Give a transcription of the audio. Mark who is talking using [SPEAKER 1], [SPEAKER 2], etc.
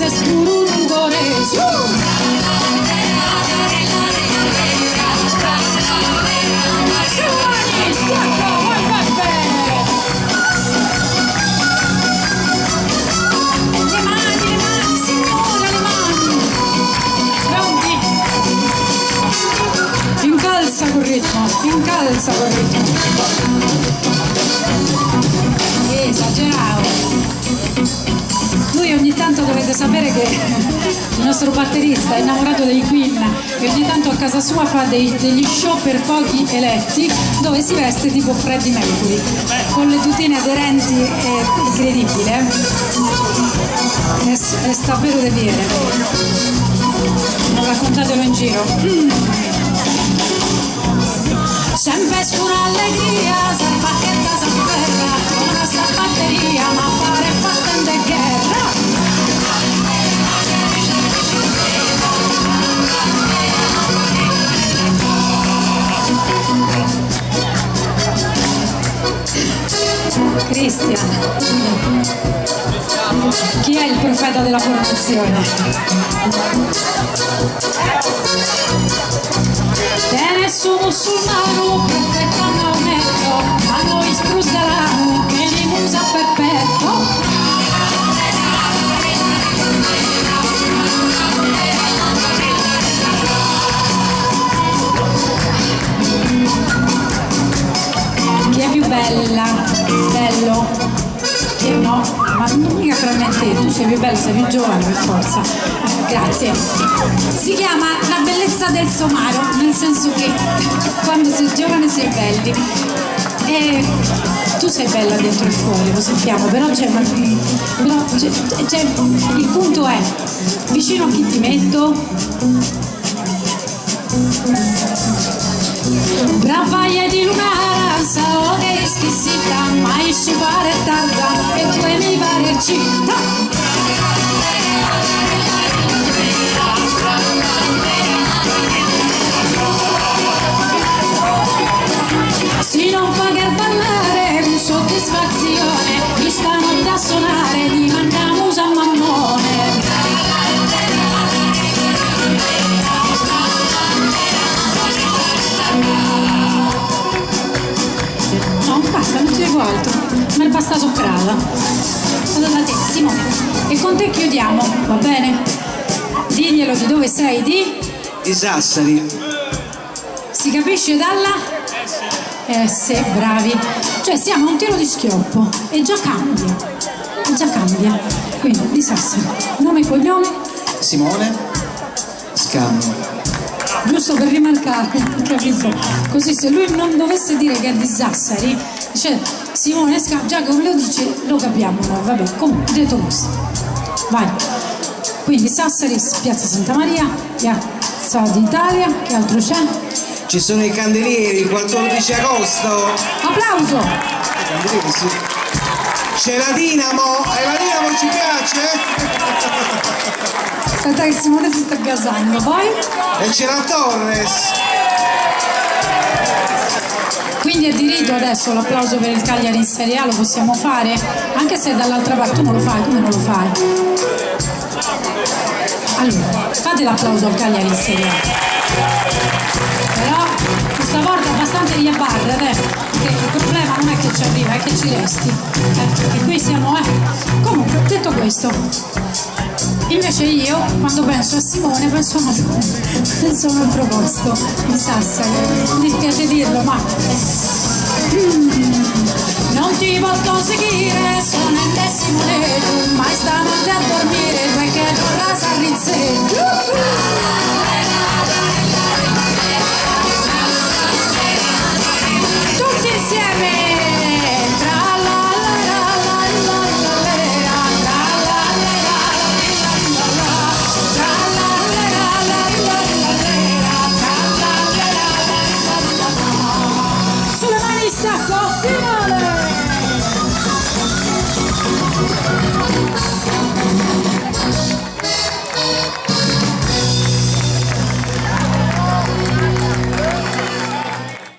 [SPEAKER 1] spurungore su. Incalza col ritmo. Esagerato. Lui ogni tanto dovete sapere che il nostro batterista è innamorato dei Queen e ogni tanto a casa sua fa degli show per pochi eletti dove si veste tipo Freddie Mercury con le tutine aderenti, è incredibile, è davvero da dire. Non raccontatelo in giro. Sempre su un'allegria, salvacchetta s'afferra, una sta batteria, ma pare fatta in de guerra. Cristian, chi è il profeta della formazione? Tiene su musulmano, profeta Maometto, a noi strusgalano, che li musa perfetto. Chi è più bella? Bello? Io no, ma non mica tra me e te, tu sei più bella, sei più giovane per forza. Grazie. Si chiama la bellezza del somaro, nel senso che quando sei giovane sei belli. E tu sei bella dentro e fuori, lo sappiamo, però il punto è, vicino a chi ti metto? Bravaia di lunara, so che schissita, mai si pare tarda, e tu mi pare città. Si non fa che ballare con soddisfazione, mi stanno da suonare, di mangiamo a mammone. No, basta, non ti dico altro, mi è basta soccrata. Allora te, Simone, e con te chiudiamo, va bene? Diglielo di dove sei,
[SPEAKER 2] di Sassari.
[SPEAKER 1] Si capisce dalla? Sì, bravi. Cioè siamo a un tiro di schioppo e già cambia. Quindi di Sassari. Nome e cognome?
[SPEAKER 2] Simone Scammo.
[SPEAKER 1] Giusto per rimarcare, capito? Così se lui non dovesse dire che è di Sassari, dice Simone Scammo, già come lo dice lo capiamo noi, vabbè, comunque detto questo. Vai. Quindi Sassari, Piazza Santa Maria, Piazza d'Italia, che altro c'è?
[SPEAKER 2] Ci sono i candelieri, il 14 agosto.
[SPEAKER 1] Applauso!
[SPEAKER 2] I candelieri, sì. C'è la Dinamo, e la Dinamo ci piace?
[SPEAKER 1] Aspetta che Simone si sta gasando, poi?
[SPEAKER 2] E c'è la Torres.
[SPEAKER 1] Quindi è diritto adesso l'applauso per il Cagliari in Serie A, lo possiamo fare? Anche se dall'altra parte tu non lo fai, come non lo fai? Allora, fate l'applauso al Cagliari in Serie A. Però questa volta abbastanza gli barra, perché il problema non è che ci arriva, è che ci resti. E qui siamo, Comunque, detto questo, invece io, quando penso a Simone, penso a un proposito di Sassari. Mi dispiace dirlo, ma non ti posso seguire, sono il decimo dedo, ma stanotte a dormire perché non la sa rinzare.